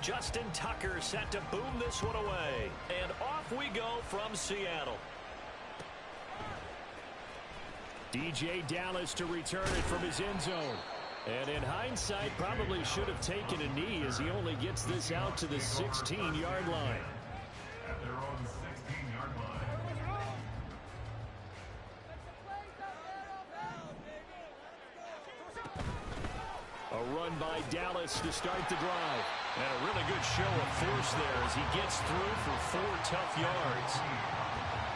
Justin Tucker set to boom this one away. And off we go from Seattle. DJ Dallas to return it from his end zone. And in hindsight, probably should have taken a knee as he only gets this out to the 16-yard line. At their own 16-yard line. A run by Dallas to start the drive. And a really good show of force there as he gets through for 4 tough yards.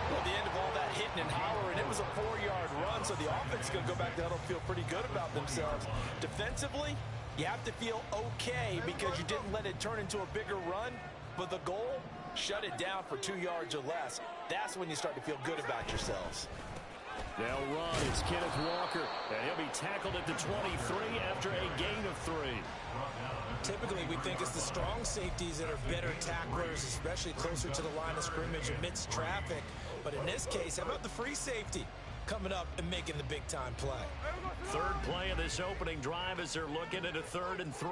Well, the end of all that hitting and hollering, it was a 4-yard run, so the offense is going to go back to huddle, feel pretty good about themselves. Defensively, you have to feel okay because you didn't let it turn into a bigger run, but the goal, shut it down for 2 yards or less. That's when you start to feel good about yourselves. They'll run. It's Kenneth Walker, and he'll be tackled at the 23 after a gain of 3. Typically, we think it's the strong safeties that are better tacklers, especially closer to the line of scrimmage amidst traffic. But in this case, how about the free safety coming up and making the big-time play? Third play of this opening drive as they're looking at a 3rd and 3.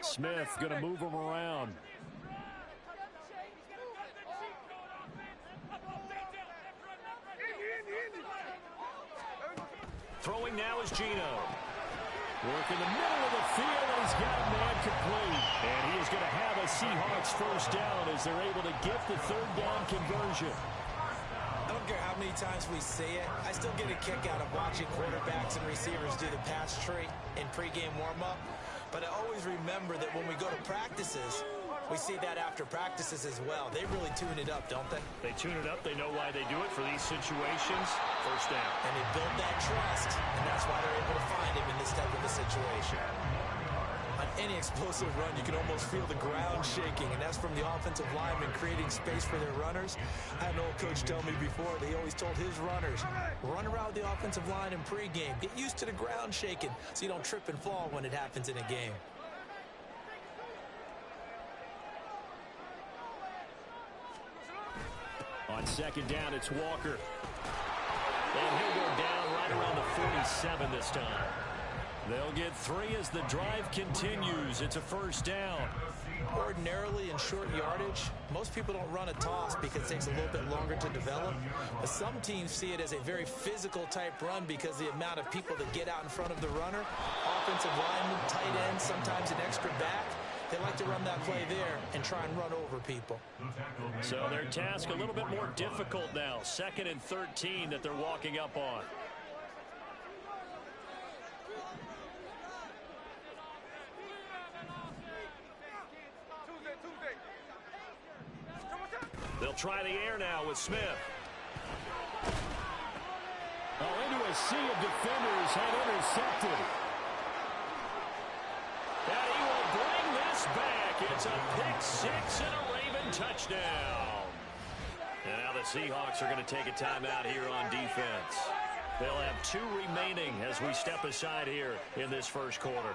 Smith going to move him around. Throwing now is Gino. Work in the middle of the field, and he's got a man complete. And he is going to have a Seahawks first down as they're able to get the 3rd down conversion. I don't care how many times we say it, I still get a kick out of watching quarterbacks and receivers do the pass tree in pregame warm-up. But I always remember that when we go to practices, we see that after practices as well. They really tune it up, don't they? They tune it up. They know why they do it for these situations. First down. And they build that trust, and that's why they're able to find him in this type of a situation. On any explosive run, you can almost feel the ground shaking, and that's from the offensive linemen creating space for their runners. I had an old coach tell me before, that he always told his runners, run around the offensive line in pregame. Get used to the ground shaking so you don't trip and fall when it happens in a game. On 2nd down, it's Walker. And he'll go down right around the 47 this time. They'll get 3 as the drive continues. It's a first down. Ordinarily in short yardage, most people don't run a toss because it takes a little bit longer to develop. But some teams see it as a very physical type run because the amount of people that get out in front of the runner, offensive lineman, tight end, sometimes an extra back. They like to run that play there and try and run over people. So their task a little bit more difficult now. 2nd and 13 that they're walking up on. They'll try the air now with Smith. Oh, into a sea of defenders and intercepted. And he will bring this back. It's a pick-6 and a Raven touchdown. And now the Seahawks are going to take a timeout here on defense. They'll have 2 remaining as we step aside here in this first quarter.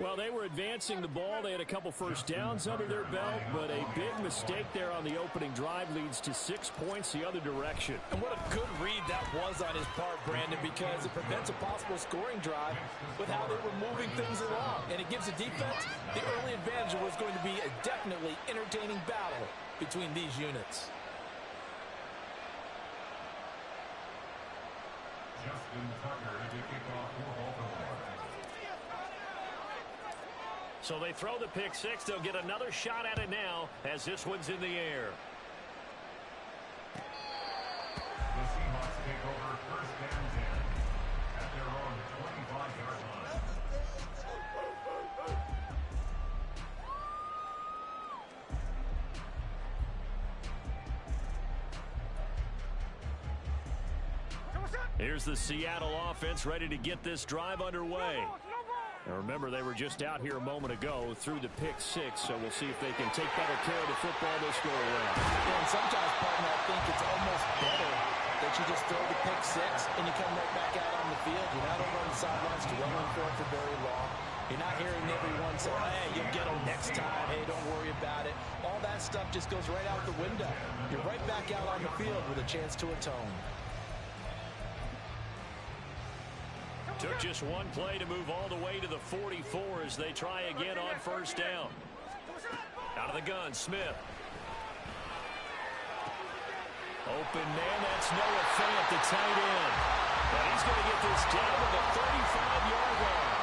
Well, they were advancing the ball. They had a couple first downs under their belt, but a big mistake there on the opening drive leads to 6 points the other direction. And what a good read that was on his part, Brandon, because it prevents a possible scoring drive with how they were moving things along. And it gives the defense the early advantage of what's going to be a definitely entertaining battle between these units. Justin Tucker to kick off for Baltimore. So they throw the pick-6. They'll get another shot at it now as this one's in the air. The Seahawks take over 1st and 10 at their own 25-yard line. Here's the Seattle offense ready to get this drive underway. And remember, they were just out here a moment ago through the pick-6, so we'll see if they can take better care of the football this go around. Yeah, and sometimes, partner, I think it's almost better that you just throw the pick-6 and you come right back out on the field. You're not over on the sidelines dwelling for it for very long. You're not hearing everyone say, hey, you'll get them next time. Hey, don't worry about it. All that stuff just goes right out the window. You're right back out on the field with a chance to atone. Took just one play to move all the way to the 44 as they try again on first down. Out of the gun, Smith. Open man, that's Noah Fant, the tight end. And he's going to get this down to the 35-yard line.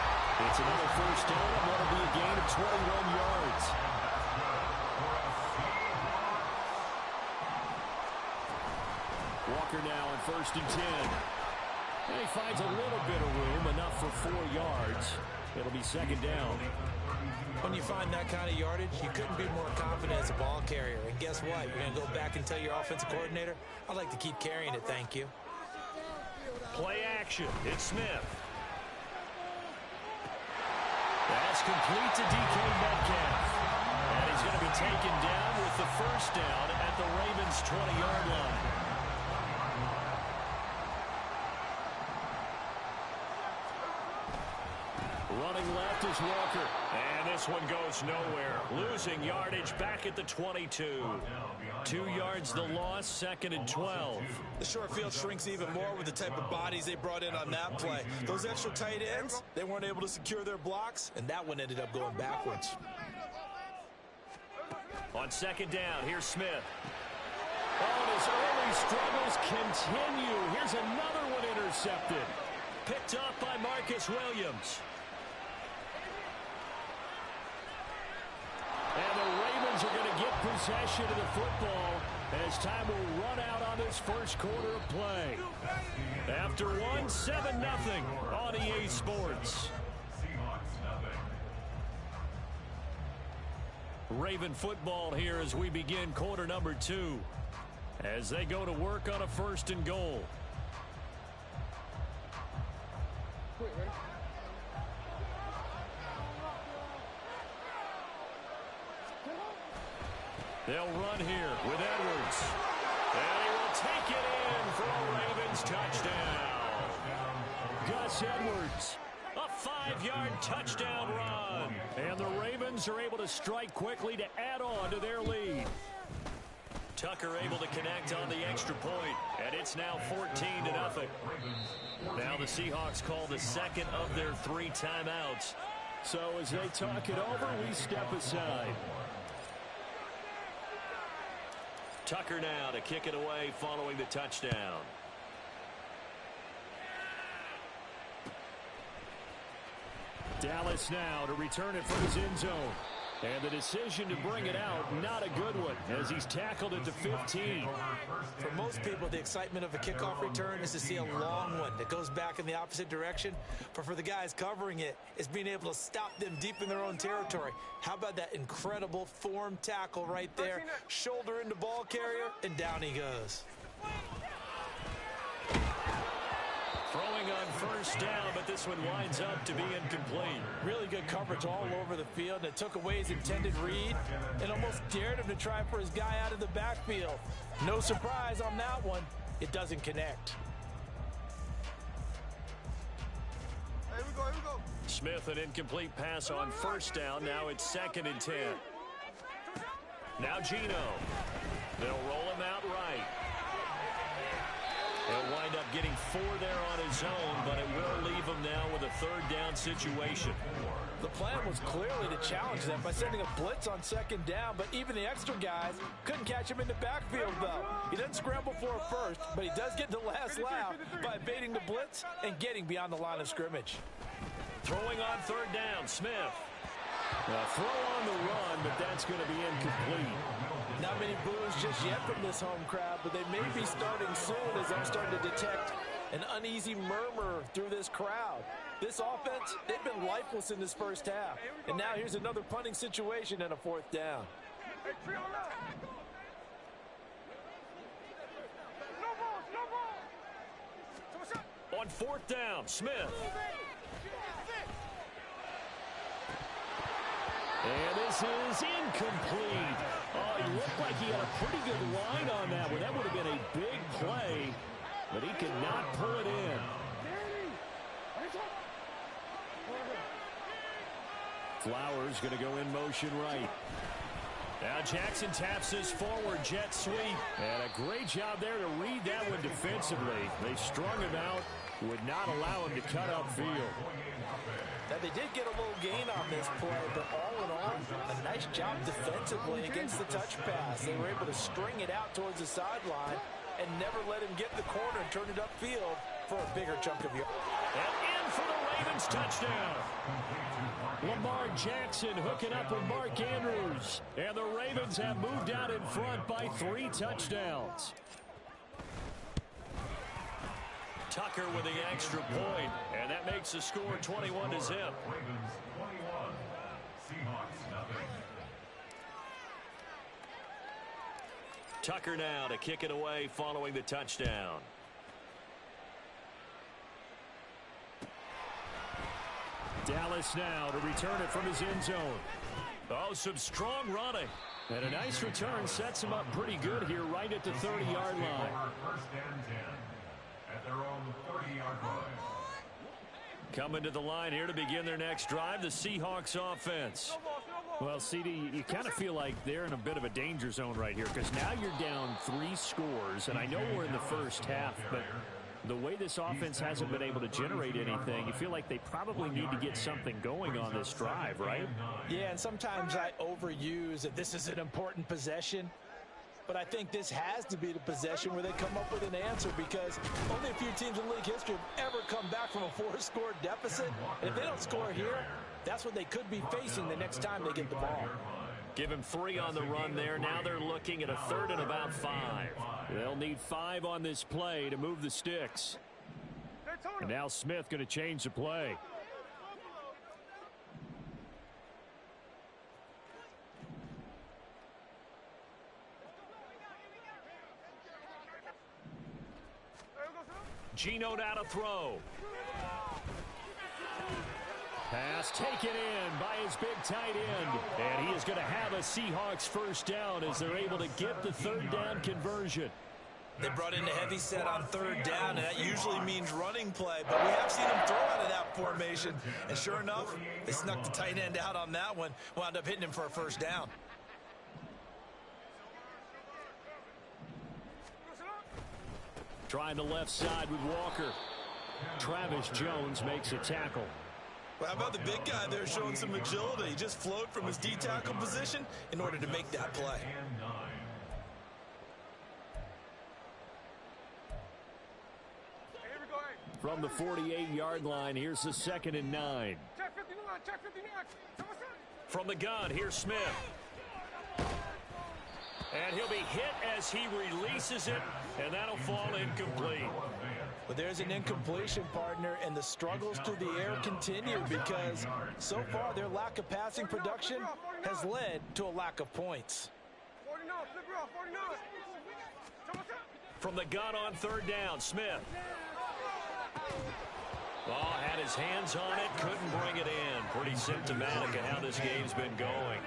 It's another first down. It will be a gain of 21 yards. Walker now on first and 10. And he finds a little bit of room, enough for 4 yards. It'll be second down. When you find that kind of yardage, you couldn't be more confident as a ball carrier. And guess what? You're going to go back and tell your offensive coordinator, I'd like to keep carrying it, thank you. Play action. It's Smith. That's complete to DK Metcalf. And he's going to be taken down with the first down at the Ravens' 20-yard line. Running left is Walker. And this one goes nowhere. Losing yardage back at the 22. 2 yards the loss, second and 12. The short field shrinks even more with the type of bodies they brought in on that play. Those extra tight ends, they weren't able to secure their blocks, and that one ended up going backwards. On second down, here's Smith. Oh, and his early struggles continue. Here's another one intercepted. Picked off by Marcus Williams. And the Ravens are going to get possession of the football as time will run out on this first quarter of play. After one, 7-0 on EA Sports. Raven football here as we begin quarter number 2. As they go to work on a first and goal. They'll run here with Edwards. And he will take it in for a Ravens touchdown. Gus Edwards, a 5-yard touchdown run. And the Ravens are able to strike quickly to add on to their lead. Tucker able to connect on the extra point, and it's now 14-0. Now the Seahawks call the second of their 3 timeouts. So as they talk it over, we step aside. Tucker now to kick it away following the touchdown. Dallas now to return it from his end zone. And the decision to bring it out, not a good one, as he's tackled at the 15. For most people, the excitement of a kickoff return is to see a long one that goes back in the opposite direction. But for the guys covering it, it's being able to stop them deep in their own territory. How about that incredible form tackle right there? Shoulder into ball carrier, and down he goes. Throwing on first down, but this one winds up to be incomplete. Really good coverage all over the field, and it took away his intended read and almost dared him to try for his guy out of the backfield. No surprise on that one. It doesn't connect. Here we go. Smith, an incomplete pass on first down. Now it's second and 10. Now Geno. They'll roll him out right. He'll wind up getting 4 there on his own, but it will leave him now with a third down situation. The plan was clearly to challenge them by sending a blitz on second down, but even the extra guys couldn't catch him in the backfield, though. He doesn't scramble for a first, but he does get the last laugh by evading the blitz and getting beyond the line of scrimmage. Throwing on third down, Smith. Throw on the run, but that's going to be incomplete. Not many boos just yet from this home crowd, but they may be starting soon as I'm starting to detect an uneasy murmur through this crowd. This offense, they've been lifeless in this first half. And now here's another punting situation and a fourth down. On fourth down, Smith. And this is incomplete. Oh, he looked like he had a pretty good line on that one. That would have been a big play, but he could not pull it in. Flowers going to go in motion right. Now Jackson taps his forward jet sweep. And a great job there to read that one defensively. They strung him out would not allow him to cut upfield. Now, they did get a little gain on this play, but all in all, a nice job defensively against the touch pass. They were able to string it out towards the sideline and never let him get in the corner and turn it upfield for a bigger chunk of yards. And in for the Ravens touchdown. Lamar Jackson hooking up with Mark Andrews. And the Ravens have moved out in front by 3 touchdowns. Tucker with the extra point, and that makes the score 21-0. Ravens 21, Seahawks nothing. Tucker now to kick it away following the touchdown. Dallas now to return it from his end zone. Oh, some strong running. And a nice return sets him up pretty good here right at the 30-yard line. First and 10 at their own 30-yard line. Coming to the line here to begin their next drive, the Seahawks offense. Well, CD, you kind of feel like they're in a bit of a danger zone right here because now you're down 3 scores, and I know we're in the first half, but the way this offense hasn't been able to generate anything, you feel like they probably need to get something going on this drive, right? Yeah, and sometimes I overuse that this is an important possession. But I think this has to be the possession where they come up with an answer because only a few teams in league history have ever come back from a 4-score deficit. And if they don't score here, that's what they could be facing the next time they get the ball. Give him 3 on the run there. Now they're looking at a 3rd and about 5. They'll need 5 on this play to move the sticks. And now Smith going to change the play. Geno now to throw. Pass taken in by his big tight end. And he is going to have a Seahawks first down as they're able to get the 3rd down conversion. They brought in a heavy set on 3rd down, and that usually means running play. But we have seen them throw out of that formation. And sure enough, they snuck the tight end out on that one. Wound up hitting him for a first down. Trying the left side with Walker. Travis Jones makes a tackle. Well, how about the big guy there showing some agility? He just flowed from his D-tackle position in order to make that play. From the 48-yard line, here's the 2nd and 9. From the gun, here's Smith. And he'll be hit as he releases it, and that'll fall incomplete. But there's an incompletion, partner, and the struggles through the air continue because so far their lack of passing production has led to a lack of points. From the gun on 3rd down, Smith. Oh, had his hands on it, couldn't bring it in. Pretty symptomatic of how this game's been going.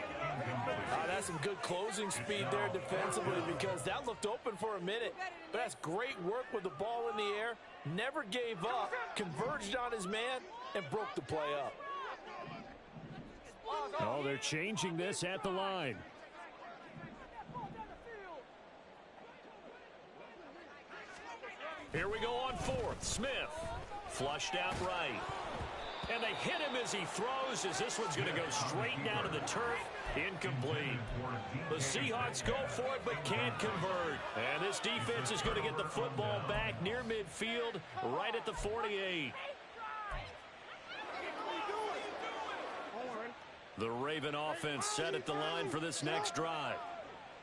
That's some good closing speed there defensively because that looked open for a minute. But that's great work with the ball in the air. Never gave up, converged on his man, and broke the play up. Oh, they're changing this at the line. Here we go on 4th. Smith flushed out right. And they hit him as he throws as this one's going to go straight down to the turf. Incomplete. The Seahawks go for it but can't convert. And this defense is going to get the football back near midfield right at the 48. The Raven offense set at the line for this next drive.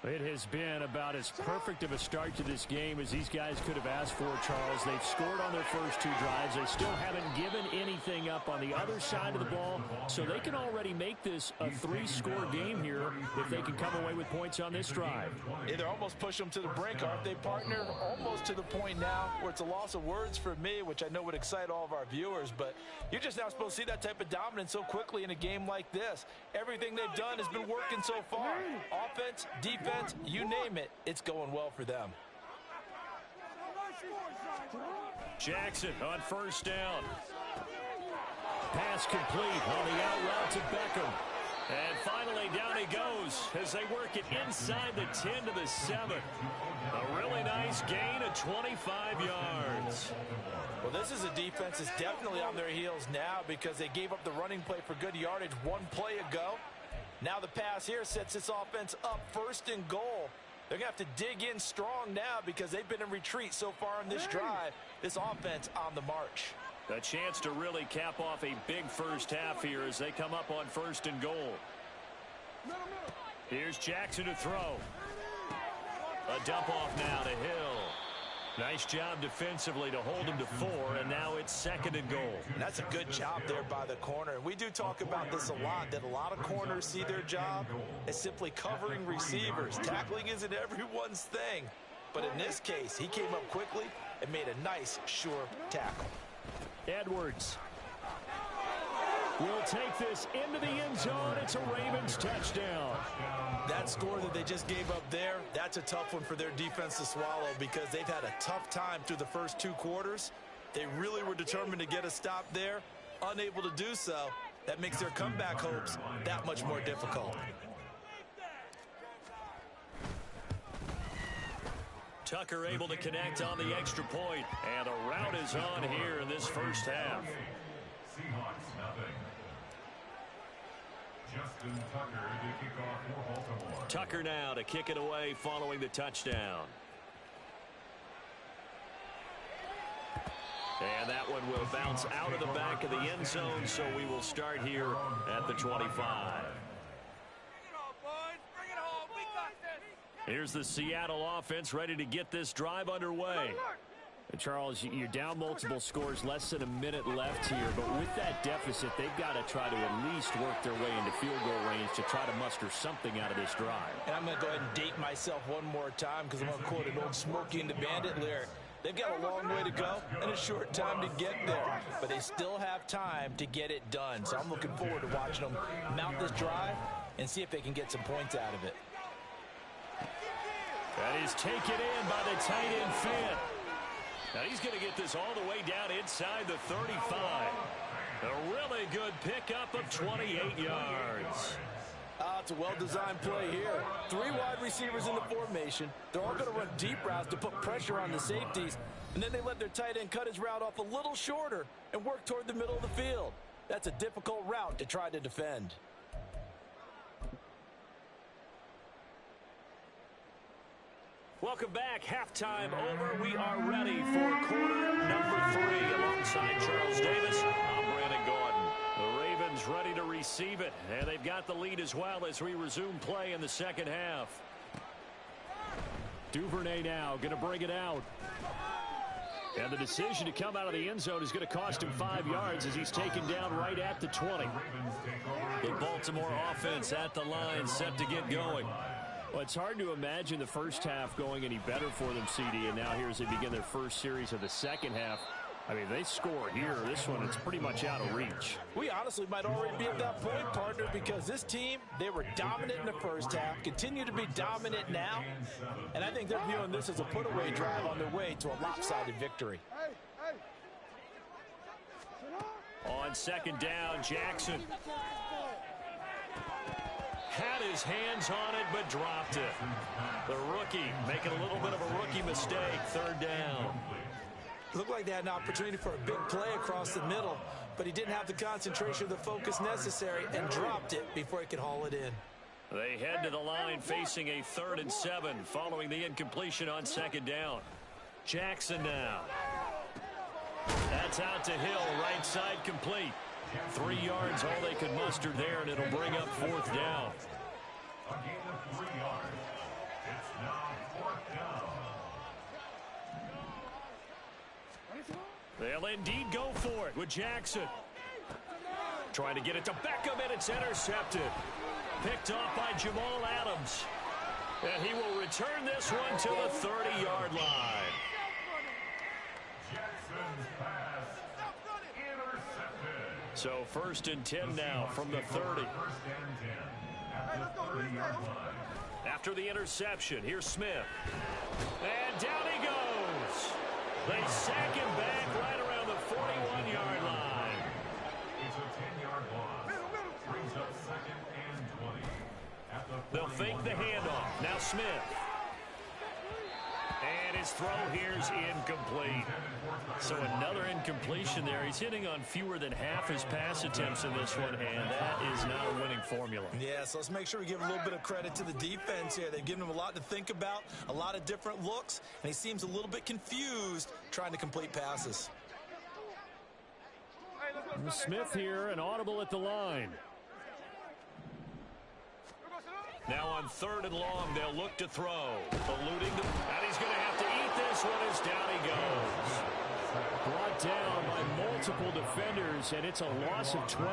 It has been about as perfect of a start to this game as these guys could have asked for, Charles. They've scored on their first 2 drives. They still haven't given anything up on the other side of the ball, so they can already make this a 3-score game here if they can come away with points on this drive. Either almost push them to the brink, aren't they, partner? Almost to the point now where it's a loss of words for me, which I know would excite all of our viewers, but you're just not supposed to see that type of dominance so quickly in a game like this. Everything they've done has been working so far. Offense, defense, you name it, it's going well for them. Jackson on 1st down. Pass complete on the out route to Beckham. And finally down he goes as they work it inside the 10 to the 7. A really nice gain of 25 yards. Well, this is a defense that's definitely on their heels now because they gave up the running play for good yardage one play ago. Now the pass here sets this offense up 1st and goal. They're going to have to dig in strong now because they've been in retreat so far in this drive. This offense on the march. A chance to really cap off a big first half here as they come up on 1st and goal. Here's Jackson to throw. A dump off now to Hill. Nice job defensively to hold him to 4, and now it's 2nd and goal. And that's a good job there by the corner. And we do talk about this a lot, that a lot of corners see their job as simply covering receivers. Tackling isn't everyone's thing. But in this case, he came up quickly and made a nice, sure tackle. Edwards will take this into the end zone. It's a Ravens touchdown. That score that they just gave up there, that's a tough one for their defense to swallow because they've had a tough time through the first 2 quarters. They really were determined to get a stop there, unable to do so. That makes their comeback hopes that much more difficult. Tucker able to connect on the extra point, and a rout is on here in this first half. Seahawks nothing. Justin Tucker to kick off for Baltimore. Tucker now to kick it away following the touchdown. And that one will bounce out of the back of the end zone, so we will start here at the 25. Here's the Seattle offense ready to get this drive underway. And Charles, you're down multiple scores, less than a minute left here, but with that deficit, they've got to try to at least work their way into field goal range to try to muster something out of this drive. And I'm going to go ahead and date myself one more time because I'm going to quote an old Smokey and the Bandit lyric. They've got a long way to go and a short time to get there, but they still have time to get it done. So I'm looking forward to watching them mount this drive and see if they can get some points out of it. That is taken in by the tight end Finn. Now he's going to get this all the way down inside the 35. A really good pickup of 28 yards. It's a well-designed play here. 3 wide receivers in the formation. They're all going to run deep routes to put pressure on the safeties. And then they let their tight end cut his route off a little shorter and work toward the middle of the field. That's a difficult route to try to defend. Welcome back. Halftime over. We are ready for quarter number 3. Alongside Charles Davis, I'm Brandon Gordon. The Ravens ready to receive it, and they've got the lead as well as we resume play in the second half. Duvernay now going to bring it out. And the decision to come out of the end zone is going to cost him 5 yards as he's taken down right at the 20. The Baltimore offense at the line set to get going. Well, it's hard to imagine the first half going any better for them, CD, and now here as they begin their first series of the second half. I mean, they score here. This one, it's pretty much out of reach. We honestly might already be at that point, partner, because this team, they were dominant in the first half, continue to be dominant now, and I think they're viewing this as a put-away drive on their way to a lopsided victory. On second down, Jackson had his hands on it but dropped it. The rookie making a little bit of a rookie mistake. Third down. Looked like they had an opportunity for a big play across the middle, but he didn't have the concentration or the focus necessary and dropped it before he could haul it in. They head to the line facing a 3rd and 7 following the incompletion on second down. Jackson now. That's out to Hill, right side complete. 3 yards all they could muster there, and it'll bring up 4th down. A gain of 3 yards. It's now 4th down. They'll indeed go for it with Jackson. Trying to get it to Beckham, and it's intercepted. Picked off by Jamal Adams. And he will return this one to the 30-yard line. Jackson's pass intercepted. So 1st and 10 now from the 30. 1st and 10 at the 30-yard line. After the interception, here's Smith. And down he goes. They sack him back right around the 41-yard line. It's a 10-yard loss. Brings up 2nd and 20. At the They'll fake the handoff. Now Smith. And his throw here's incomplete. So another incompletion there. He's hitting on fewer than half his pass attempts in this one, and that is not a winning formula. Yeah, so let's make sure we give a little bit of credit to the defense here. They've given him a lot to think about, a lot of different looks, and he seems a little bit confused trying to complete passes. Smith here, an audible at the line. Now on 3rd and long, they'll look to throw. Alluding to, and he's going to have to eat this one as down he goes. Brought down by multiple defenders, and it's a loss of 12.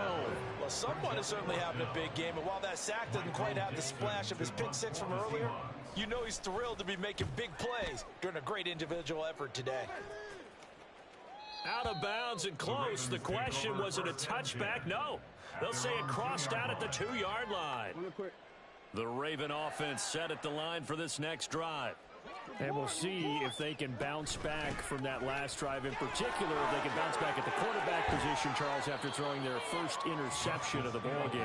Well, someone is certainly having a big game, and while that sack doesn't quite have the splash of his pick six from earlier, you know he's thrilled to be making big plays during a great individual effort today. Out of bounds and close. The question, was it a touchback? No. They'll say it crossed out at the 2-yard line. The Raven offense set at the line for this next drive. And we'll see if they can bounce back from that last drive. In particular, if they can bounce back at the quarterback position, Charles, after throwing their first interception of the ball game.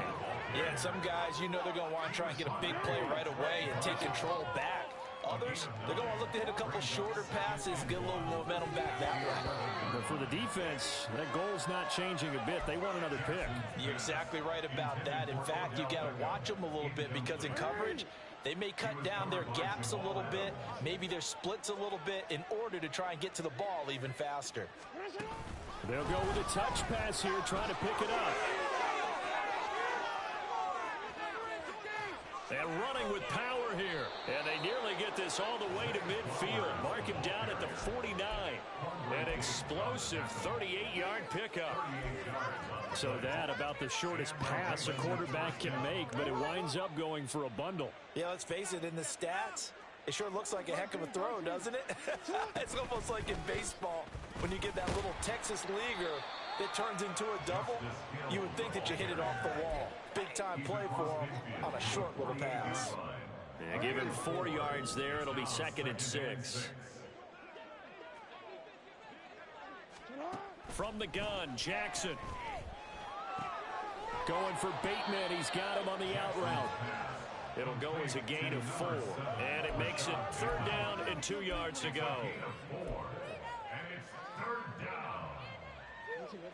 Yeah, and some guys, you know they're going to want to try and get a big play right away and take control back. Others, they're going to look to hit a couple shorter passes, get a little momentum back that way. But for the defense, that goal's not changing a bit. They want another pick. You're exactly right about that. In fact, you got to watch them a little bit because in coverage, they may cut down their gaps a little bit, maybe their splits a little bit in order to try and get to the ball even faster. They'll go with a touch pass here, trying to pick it up. And running with power here. And they nearly get this all the way to midfield. Mark him down at the 49. An explosive 38-yard pickup. So that about the shortest pass a quarterback can make, but it winds up going for a bundle. Yeah, let's face it, in the stats, it sure looks like a heck of a throw, doesn't it? It's almost like in baseball when you get that little Texas leaguer that turns into a double. You would think that you hit it off the wall. Big-time play for him on a short little pass. Yeah, give him 4 yards there. It'll be 2nd and 6. From the gun, Jackson. Going for Bateman. He's got him on the out route. It'll go as a gain of 4. And it makes it 3rd down and 2 yards to go.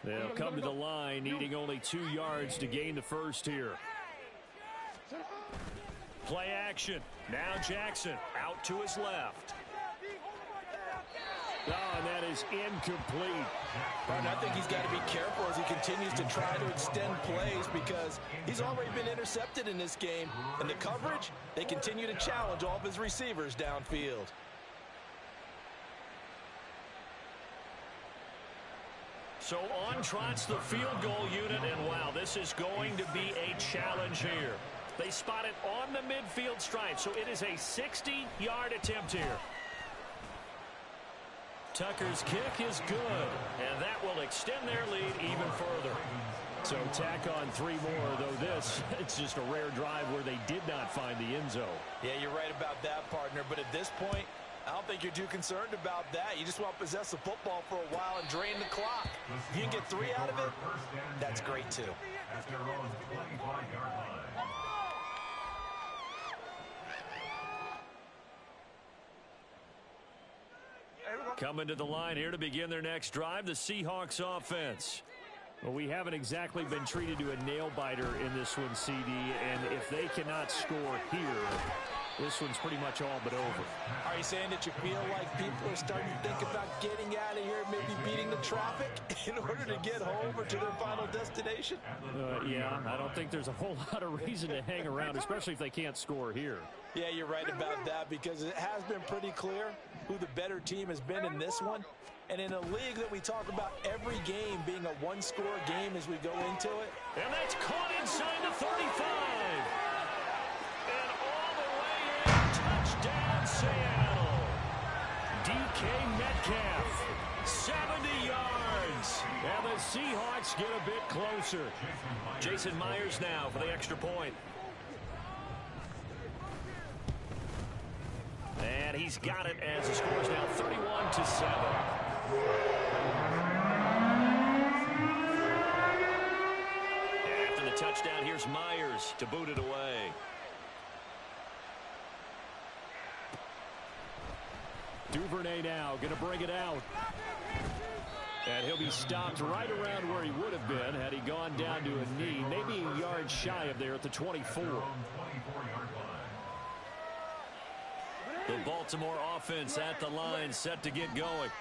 They'll come to the line, needing only 2 yards to gain the first here. Play action. Now Jackson out to his left. Oh, and that is incomplete. But I think he's got to be careful as he continues to try to extend plays because he's already been intercepted in this game. And the coverage, they continue to challenge all of his receivers downfield. So on trots the field goal unit, and wow, this is going to be a challenge here. They spot it on the midfield stripe, so it is a 60-yard attempt here. Tucker's kick is good, and that will extend their lead even further. So tack on 3 more, though this, it's just a rare drive where they did not find the end zone. Yeah, you're right about that, partner, but at this point, I don't think you're too concerned about that. You just want to possess the football for a while and drain the clock. If you can get 3 out of it, that's great too. Coming to the line here to begin their next drive, the Seahawks offense. Well, we haven't exactly been treated to a nail-biter in this one, CD, and if they cannot score here, this one's pretty much all but over. Are you saying that you feel like people are starting to think about getting out of here, maybe beating the traffic in order to get home or to their final destination? Yeah, I don't think there's a whole lot of reason to hang around, especially if they can't score here. Yeah, you're right about that because it has been pretty clear who the better team has been in this one. And in a league that we talk about every game being a one-score game as we go into it. And that's caught inside the 35. And all the way in, touchdown Seattle. DK Metcalf, 70 yards. And the Seahawks get a bit closer. Jason Myers now for the extra point. And he's got it as the score is now 31-7. After the touchdown, here's Myers to boot it away. Duvernay now going to bring it out. And he'll be stopped right around where he would have been had he gone down to a knee, maybe a yard shy of there at the 24. The Baltimore offense at the line, set to get going.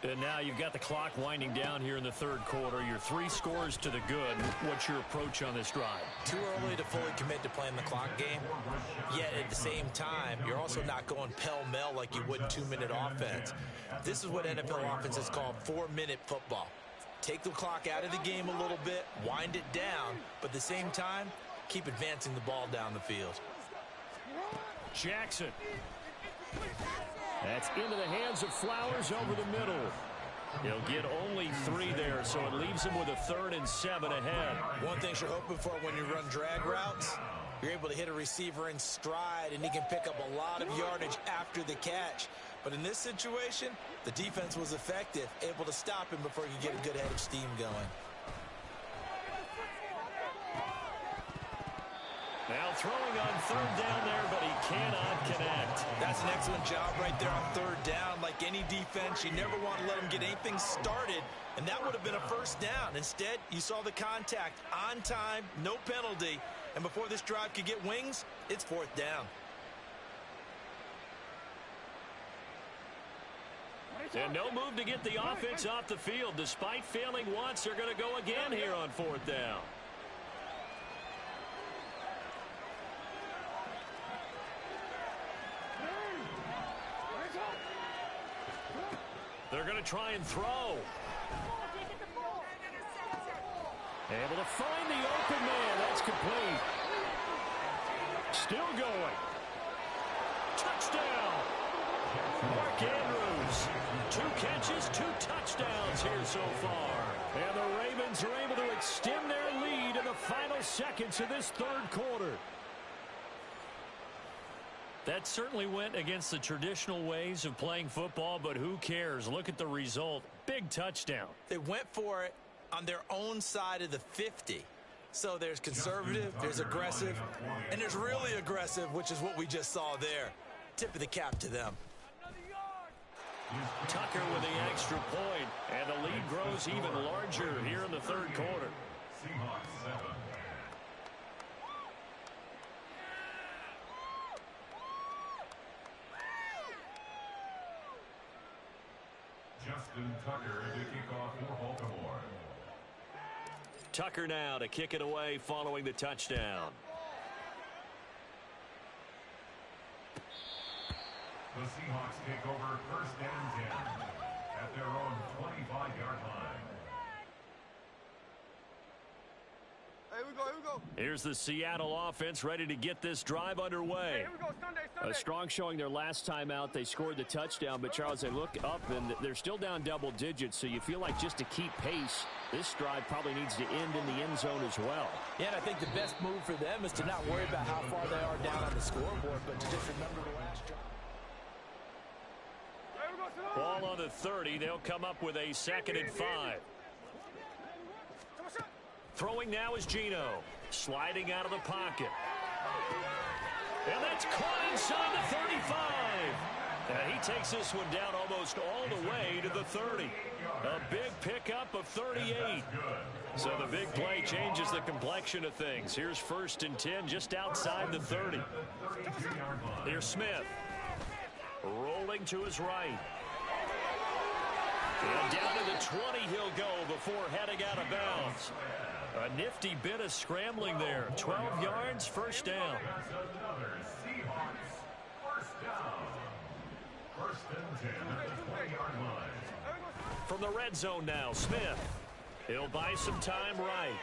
And now you've got the clock winding down here in the third quarter. Your 3 scores to the good. What's your approach on this drive? Too early to fully commit to playing the clock game. Yet at the same time, you're also not going pell-mell like you would 2-minute offense. This is what NFL offenses call 4-minute football. Take the clock out of the game a little bit, wind it down, but at the same time, keep advancing the ball down the field. Jackson. That's into the hands of Flowers over the middle. He'll get only 3 there, so it leaves him with a 3rd and 7 ahead. One thing you're hoping for when you run drag routes, you're able to hit a receiver in stride, and he can pick up a lot of yardage after the catch. But in this situation, the defense was effective, able to stop him before you get a good head of steam going. Now throwing on 3rd down there, but he cannot connect. That's an excellent job right there on 3rd down. Like any defense, you never want to let them get anything started, and that would have been a 1st down. Instead, you saw the contact on time, no penalty, and before this drive could get wings, it's 4th down. And no move to get the offense off the field. Despite failing once, they're going to go again here on 4th down. They're going to try and throw. Able to find the open man. That's complete. Still going. Touchdown. Mark Andrews. 2 catches, 2 touchdowns here so far. And the Ravens are able to extend their lead in the final seconds of this 3rd quarter. That certainly went against the traditional ways of playing football, but who cares? Look at the result. Big touchdown. They went for it on their own side of the 50. So there's conservative, there's aggressive, and there's really aggressive, which is what we just saw there. Tip of the cap to them. Tucker with the extra point, and the lead grows even larger here in the 3rd quarter. Seahawks 7. Justin Tucker to kick off for Baltimore. Tucker now to kick it away following the touchdown. The Seahawks take over 1st and 10 at their own 25-yard line. Here we go, here we go. Here's the Seattle offense ready to get this drive underway. Here we go, Sunday. A strong showing their last time out. They scored the touchdown, but Charles, they look up and they're still down double digits, so you feel like just to keep pace, this drive probably needs to end in the end zone as well. Yeah, and I think the best move for them is to not worry about how far they are down on the scoreboard, but to just remember the last drive. Ball on the 30. They'll come up with a 2nd and 5. Throwing now is Geno. Sliding out of the pocket. And that's caught inside the 35. And he takes this one down almost all the way to the 30. A big pickup of 38. So the big play changes the complexion of things. Here's 1st and 10 just outside the 30. Here's Smith. Rolling to his right. And down to the 20 he'll go before heading out of bounds. A nifty bit of scrambling there. 12 yards, 1st down. Another Seahawks 1st down. 1st and 10 at the 20-yard line. From the red zone now, Smith. He'll buy some time right.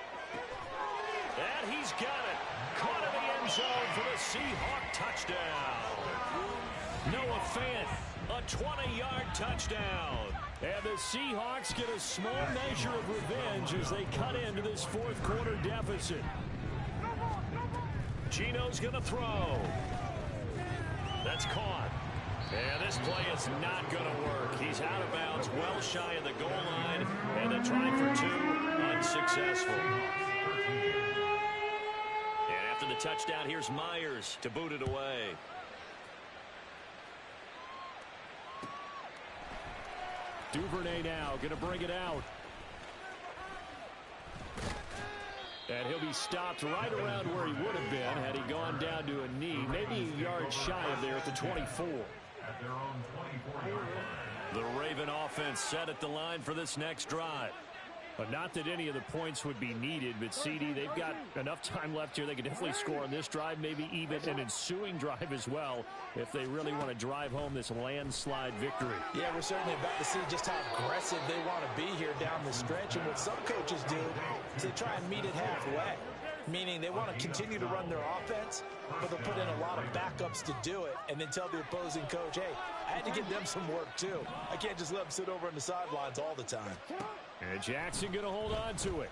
And he's got it. Caught in the end zone for the Seahawk touchdown. Noah Fant, a 20-yard touchdown. And the Seahawks get a small measure of revenge as they cut into this 4th quarter deficit. Geno's going to throw. That's caught. And this play is not going to work. He's out of bounds, well shy of the goal line. And the try for 2, unsuccessful. And after the touchdown, here's Myers to boot it away. Duvernay now going to bring it out. And he'll be stopped right around where he would have been had he gone down to a knee, maybe a yard shy of there at the 24. At their own 24-yard line. The Raven offense set at the line for this next drive. But not that any of the points would be needed, but CD, they've got enough time left here. They could definitely score on this drive, maybe even an ensuing drive as well, if they really want to drive home this landslide victory. Yeah, we're certainly about to see just how aggressive they want to be here down the stretch. And what some coaches do is they try and meet it halfway, meaning they want to continue to run their offense, but they'll put in a lot of backups to do it and then tell the opposing coach, hey, I had to give them some work too. I can't just let them sit over on the sidelines all the time. And Jackson going to hold on to it.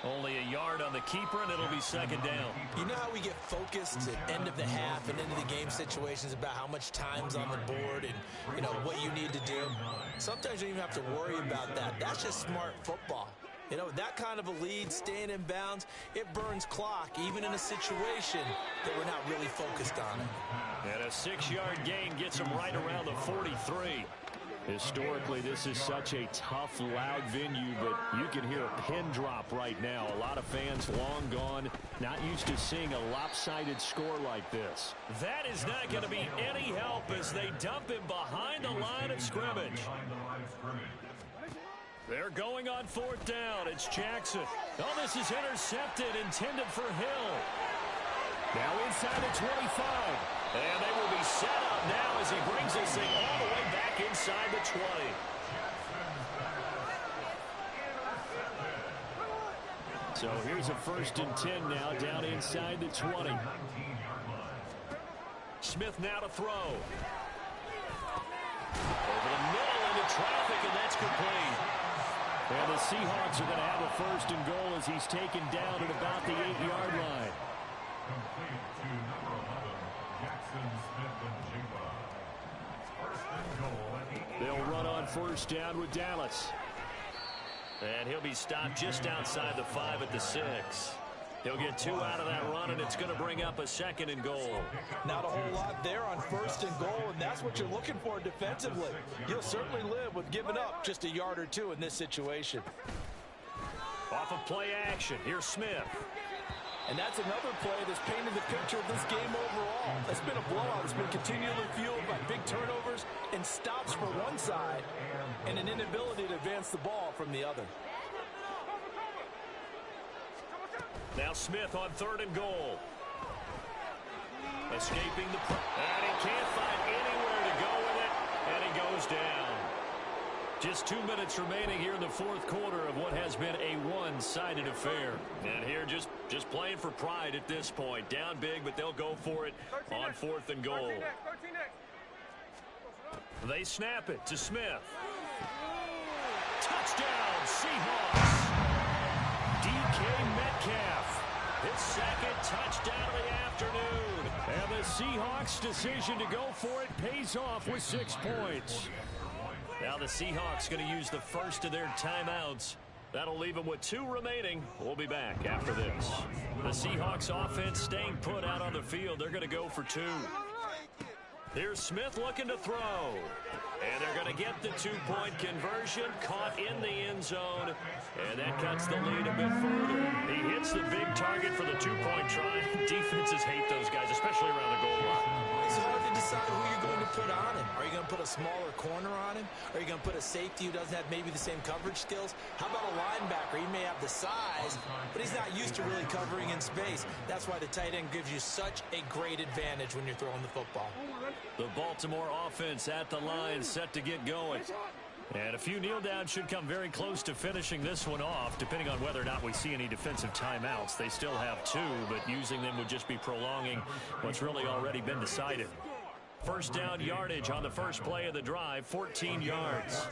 Only a yard on the keeper, and it'll be second down. You know how we get focused at end of the half and into the game situations about how much time's on the board and, you know, what you need to do? Sometimes you don't even have to worry about that. That's just smart football. You know, that kind of a lead, staying in bounds, it burns clock, even in a situation that we're not really focused on it. And a 6-yard gain gets him right around the 43. Historically, this is such a tough, loud venue, but you can hear a pin drop right now. A lot of fans long gone, not used to seeing a lopsided score like this. That is not going to be any help as they dump him behind the line of scrimmage. They're going on fourth down. It's Jackson. Oh, this is intercepted, intended for Hill. Now inside the 25. And they will be set up now as he brings this thing all the way back inside the 20. So here's a 1st and 10 now down inside the 20. Smith now to throw. Over the middle into traffic, and that's complete. And the Seahawks are going to have a 1st and goal as he's taken down at about the 8-yard line. Complete to number 11, Jackson Smith-Njigba. 1st and goal at the 8. They'll run on 1st down with Dallas. And he'll be stopped just outside the 5 at the 6. He'll get 2 out of that run, and it's going to bring up a 2nd and goal. Not a whole lot there on 1st and goal, and that's what you're looking for defensively. You'll certainly live with giving up just a yard or 2 in this situation. Off of play action, here's Smith. And that's another play that's painted the picture of this game overall. That's been a blowout. It's been continually fueled by big turnovers and stops for one side and an inability to advance the ball from the other. Now Smith on 3rd and goal. Escaping the... And he can't find anywhere to go with it. And he goes down. Just 2 minutes remaining here in the 4th quarter of what has been a one-sided affair. And here just playing for pride at this point. Down big, but they'll go for it on 4th and goal. They snap it to Smith. Touchdown, Seahawks. DK Metcalf, his 2nd touchdown of the afternoon. And the Seahawks' decision to go for it pays off with 6 points. Now the Seahawks going to use the 1st of their timeouts. That'll leave them with 2 remaining. We'll be back after this. The Seahawks offense staying put out on the field. They're going to go for 2. Here's Smith looking to throw. And they're going to get the 2-point conversion, caught in the end zone. And that cuts the lead a bit further. He hits the big target for the 2-point try. Defenses hate those guys, especially around the goal line. It's hard to decide who you're going to put on him. Are you going to put a smaller corner on him? Are you going to put a safety who doesn't have maybe the same coverage skills? How about a linebacker? He may have the size, but he's not used to really covering in space. That's why the tight end gives you such a great advantage when you're throwing the football. The Baltimore offense at the line, set to get going. And a few kneel downs should come very close to finishing this one off, depending on whether or not we see any defensive timeouts. They still have 2, but using them would just be prolonging what's really already been decided. 1st down yardage on the first play of the drive, 14 yards.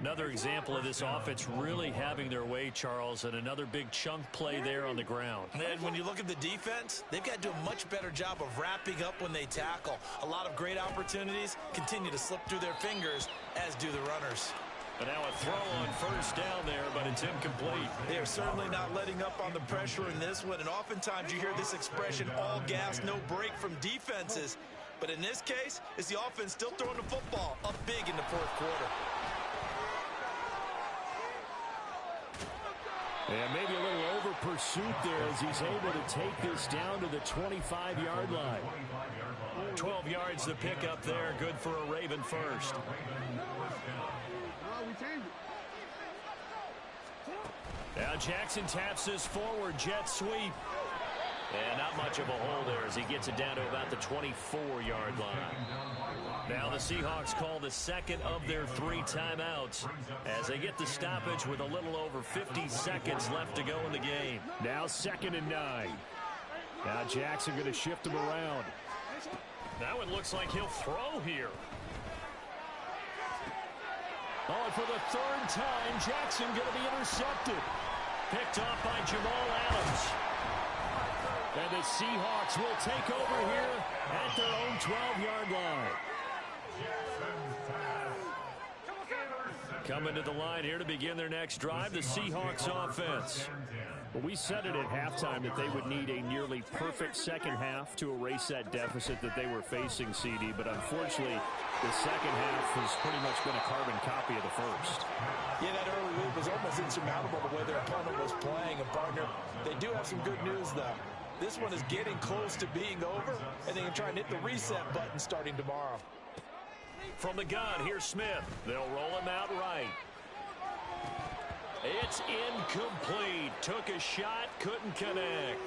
Another example of this offense really having their way, Charles, and another big chunk play there on the ground. And when you look at the defense, they've got to do a much better job of wrapping up when they tackle. A lot of great opportunities continue to slip through their fingers, as do the runners. But now a throw on 1st down there, but it's incomplete. They are certainly not letting up on the pressure in this one, and oftentimes you hear this expression, all gas, no break from defenses. But in this case, it's the offense still throwing the football up big in the fourth quarter. And maybe a little over pursuit there as he's able to take this down to the 25-yard line. 12 yards to pick up there. Good for a Raven first. Now Jackson taps this forward jet sweep. And not much of a hole there as he gets it down to about the 24-yard line. Now the Seahawks call the second of their 3 timeouts as they get the stoppage with a little over 50 seconds left to go in the game. Now 2nd and 9. Now Jackson going to shift him around. Now it looks like he'll throw here. Oh, and for the 3rd time, Jackson going to be intercepted. Picked off by Jamal Adams. And the Seahawks will take over here at their own 12-yard line. Coming to the line here to begin their next drive, the Seahawks offense. Well, we said it at halftime that they would need a nearly perfect second half to erase that deficit that they were facing, CD. But unfortunately, the second half has pretty much been a carbon copy of the first. Yeah, that early lead was almost insurmountable the way their opponent was playing. And, partner, they do have some good news, though. This one is getting close to being over, and they can try and hit the reset button starting tomorrow. From the gun, here's Smith. They'll roll him out right. It's incomplete. Took a shot, couldn't connect.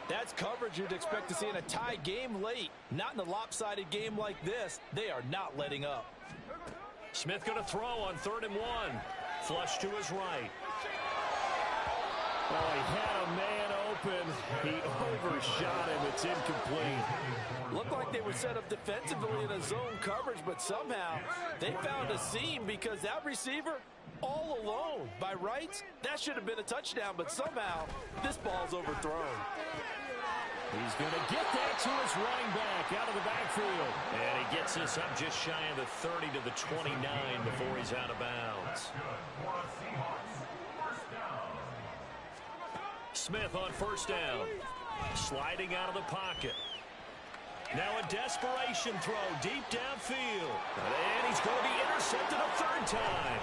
That's coverage you'd expect to see in a tie game late. Not in a lopsided game like this. They are not letting up. Smith going to throw on 3rd and 1. Flush to his right. Oh, he had a man open. He overshot him. It's incomplete. Looked like they were set up defensively in a zone coverage, but somehow they found a seam because that receiver all alone. By rights, that should have been a touchdown, but somehow this ball's overthrown. He's going to get that to his running back out of the backfield. And he gets this up just shy of the 30 to the 29 before he's out of bounds. Smith on 1st down. Sliding out of the pocket. Now a desperation throw deep downfield. And he's going to be intercepted a 3rd time.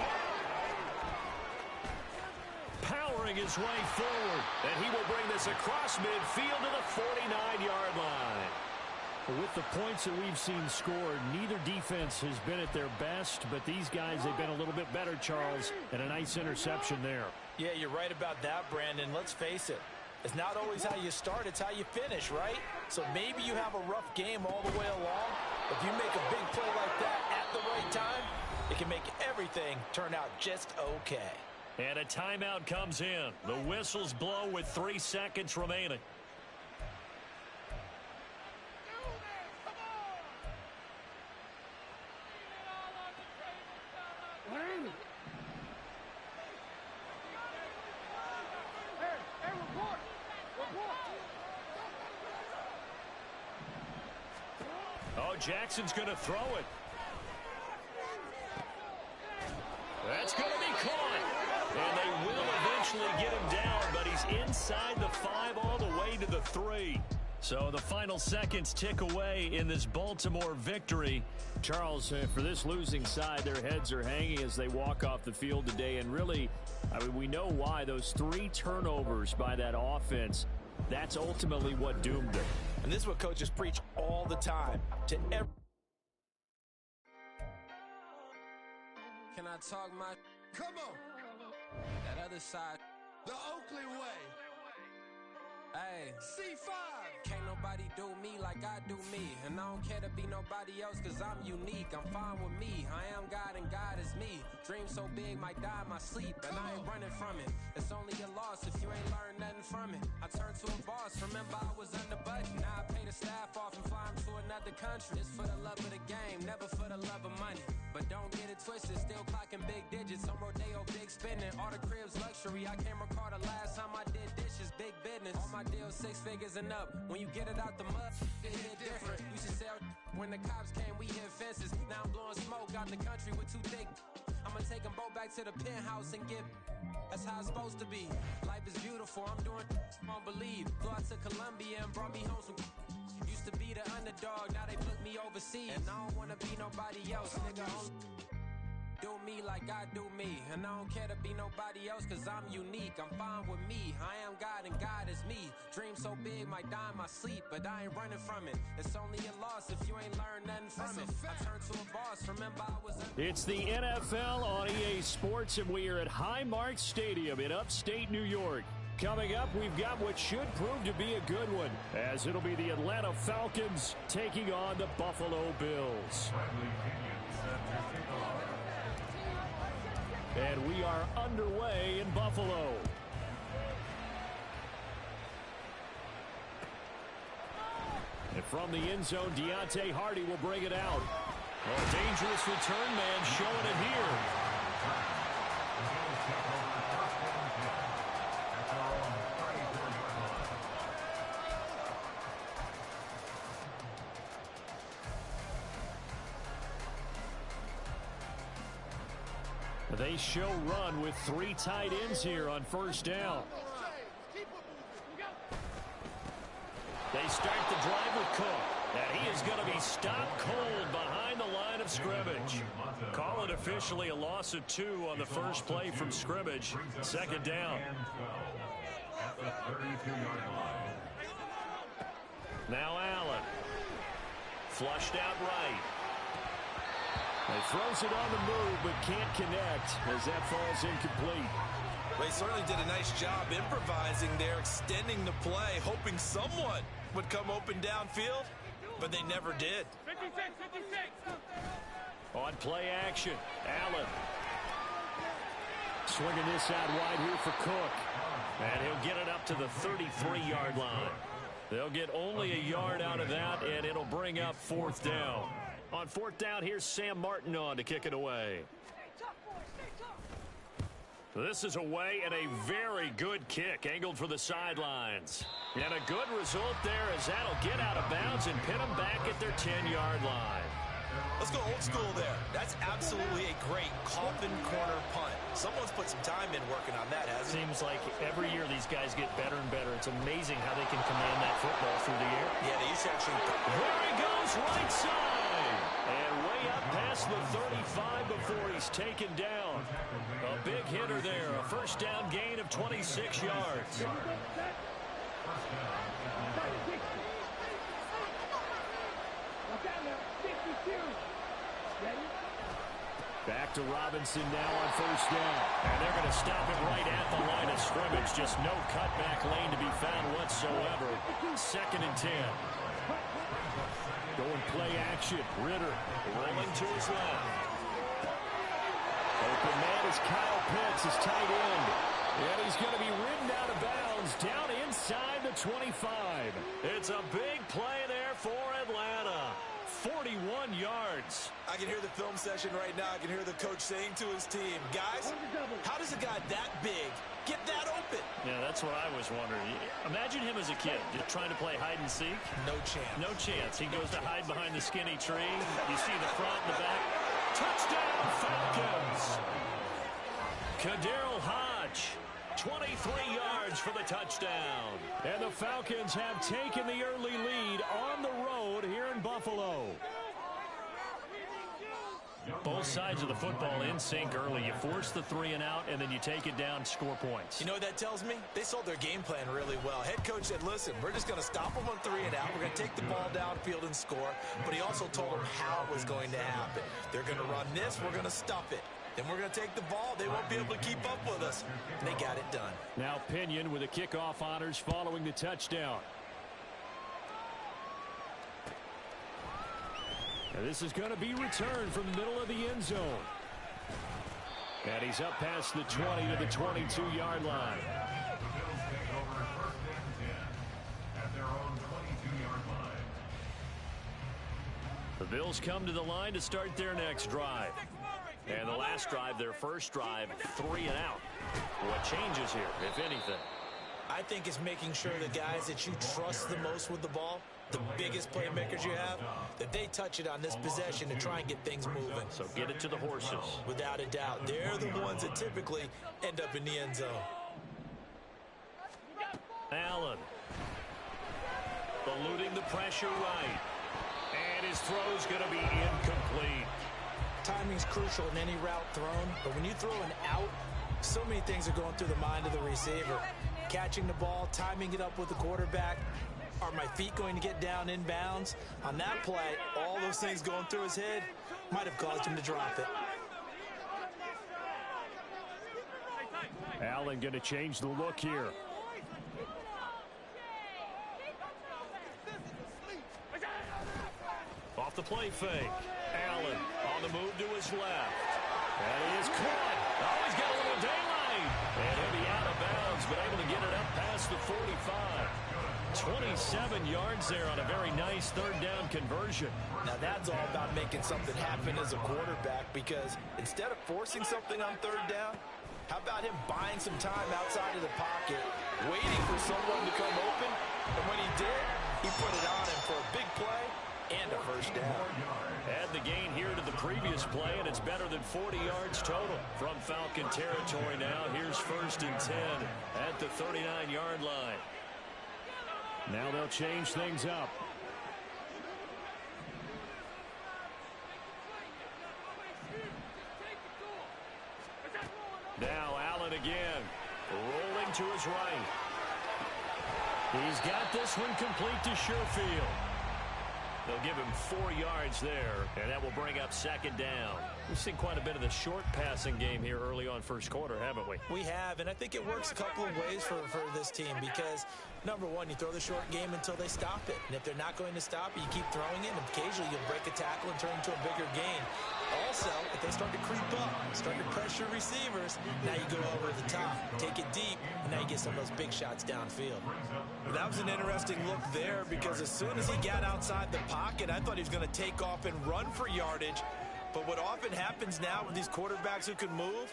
Powering his way forward. And he will bring this across midfield to the 49-yard line. With the points that we've seen scored, neither defense has been at their best, but these guys, they've been a little bit better, Charles, and a nice interception there. Yeah, you're right about that, Brandon. Let's face it. It's not always how you start, it's how you finish, right? So maybe you have a rough game all the way along. If you make a big play like that at the right time, it can make everything turn out just okay. And a timeout comes in. The whistles blow with 3 seconds remaining. Oh, Jackson's going to throw it. That's going to be caught. And they will eventually get him down, but he's inside the 5 all the way to the 3. So the final seconds tick away in this Baltimore victory. Charles, for this losing side, their heads are hanging as they walk off the field today. And really, I mean, we know why. Those 3 turnovers by that offense, that's ultimately what doomed them. And this is what coaches preach all the time to every. Can I talk my? Come on. That other side. The Oakley way. Hey. C5. Can't nobody do me like I do me. And I don't care to be nobody else cause I'm unique. I'm fine with me. I am God and God is me. Dream so big might die in my sleep. And I ain't running from it. It's only a loss if you ain't learned nothing from it. I turned to a boss. Remember I was under budget. Now I pay the staff off and fly them to another country. It's for the love of the game, never for the love of money. But don't get it twisted. Still clocking big digits. On Rodeo, big spending. All the cribs luxury. I can't recall the last time I did dishes. Big business. All my deals 6 figures and up. When you get it out the mud, it hit different. Used to sell when the cops came, we hit fences. Now I'm blowing smoke out the country with 2 thick. I'ma take them both back to the penthouse and get. That's how it's supposed to be. Life is beautiful. I'm doing won't believe. Flew out to Colombia and brought me home some. used to be the underdog, now they put me overseas. And I don't wanna be nobody else, nigga. Do me like I do me. And I don't care to be nobody else, cause I'm unique. I'm fine with me. I am God and God is me. Dream so big, might die in my sleep, but I ain't running from it. It's only a loss if you ain't learned nothing from it. I turned to a boss, remember I was It's the NFL on EA Sports, and we are at Highmark Stadium in upstate New York. Coming up, we've got what should prove to be a good one, as it'll be the Atlanta Falcons taking on the Buffalo Bills. And we are underway in Buffalo. And from the end zone, Deontay Hardy will bring it out. Oh, dangerous return man showing it here. They show run with 3 tight ends here on first down. They start the drive with Cook. And he is going to be stopped cold behind the line of scrimmage. Call it officially a loss of 2 on the first play from scrimmage. Second down. At the 32-yard line. Now Allen. Flushed out right. He throws it on the move, but can't connect as that falls incomplete. Well, he certainly did a nice job improvising there, extending the play, hoping someone would come open downfield, but they never did. 56. On play action, Allen. Swinging this out wide here for Cook. And he'll get it up to the 33-yard line. They'll get only a yard out of that, and it'll bring up fourth down. On fourth down, here's Sam Martin on to kick it away. This is away and a very good kick, angled for the sidelines. And a good result there as that'll get out of bounds and pin them back at their 10-yard line. Let's go old school there. That's absolutely a great coffin corner punt. Someone's put some time in working on that, hasn't it? Seems like every year these guys get better and better. It's amazing how they can command that football through the air. Yeah, they used to actually... There he goes, right side. And way up past the 35 before he's taken down. A big hitter there. A first down gain of 26 yards. Back to Robinson now on first down. And they're going to stop it right at the line of scrimmage. Just no cutback lane to be found whatsoever. Second and 10. Going play action. Ritter rolling to his left. Open man is Kyle Pitts, his tight end. And he's going to be ridden out of bounds down inside the 25. It's a big play there for Atlanta. 41 yards. I can hear the film session right now. I can hear the coach saying to his team, guys, how does a guy that big get that open? Yeah, that's what I was wondering. Imagine him as a kid, just trying to play hide and seek. No chance. No chance. He goes to hide behind the skinny tree. You see the front and the back. Touchdown, Falcons. Kaderl Hodge, 23 yards for the touchdown. And the Falcons have taken the early lead on the road here in Buffalo. Both sides of the football in sync early. You force the 3 and out, and then you take it down, score points. You know what that tells me? They sold their game plan really well. Head coach said, listen, we're just going to stop them on 3 and out. We're going to take the ball downfield and score. But he also told them how it was going to happen. They're going to run this. We're going to stuff it. Then we're going to take the ball. They won't be able to keep up with us. And they got it done. Now Pinion with the kickoff honors following the touchdown. And this is going to be returned from the middle of the end zone. And he's up past the 20 to the 22-yard line. The Bills take over first and 10 at their own 22-yard line. The Bills come to the line to start their next drive. And the last drive, their first drive, 3 and out. What changes here, if anything? I think it's making sure the guys that you trust the most with the ball, the biggest playmakers you have, that they touch it on this possession to try and get things moving. So get it to the horses. Without a doubt. They're the ones that typically end up in the end zone. Allen. eluding the pressure right. And his throw's going to be incomplete. Timing's crucial in any route thrown, but when you throw an out, so many things are going through the mind of the receiver. Catching the ball, timing it up with the quarterback. Are my feet going to get down in bounds? On that play, all those things going through his head might have caused him to drop it. Allen going to change the look here. Off the play fake. Allen on the move to his left. And he is caught. Oh, he's got a little daylight. And he'll be out of bounds, but able to get it up past the 45. 27 yards there on a very nice third down conversion. Now that's all about making something happen as a quarterback, because instead of forcing something on third down, how about him buying some time outside of the pocket, waiting for someone to come open, and when he did, he put it on him for a big play and a first down. Add the gain here to the previous play, and it's better than 40 yards total. From Falcon territory now, here's 1st and 10 at the 39-yard line. Now they'll change things up. Now Allen again, rolling to his right. He's got this one complete to Sherfield. They'll give him 4 yards there, and that will bring up 2nd down. We've seen quite a bit of the short passing game here early on first quarter, haven't we? We have, and I think it works a couple of ways for this team, because number one, you throw the short game until they stop it. And if they're not going to stop it, you keep throwing it, and occasionally you'll break a tackle and turn into a bigger gain. Also, if they start to creep up, start to pressure receivers, now you go over the top, take it deep, and now you get some of those big shots downfield. That was an interesting look there, because as soon as he got outside the pocket, I thought he was going to take off and run for yardage. But what often happens now with these quarterbacks who can move,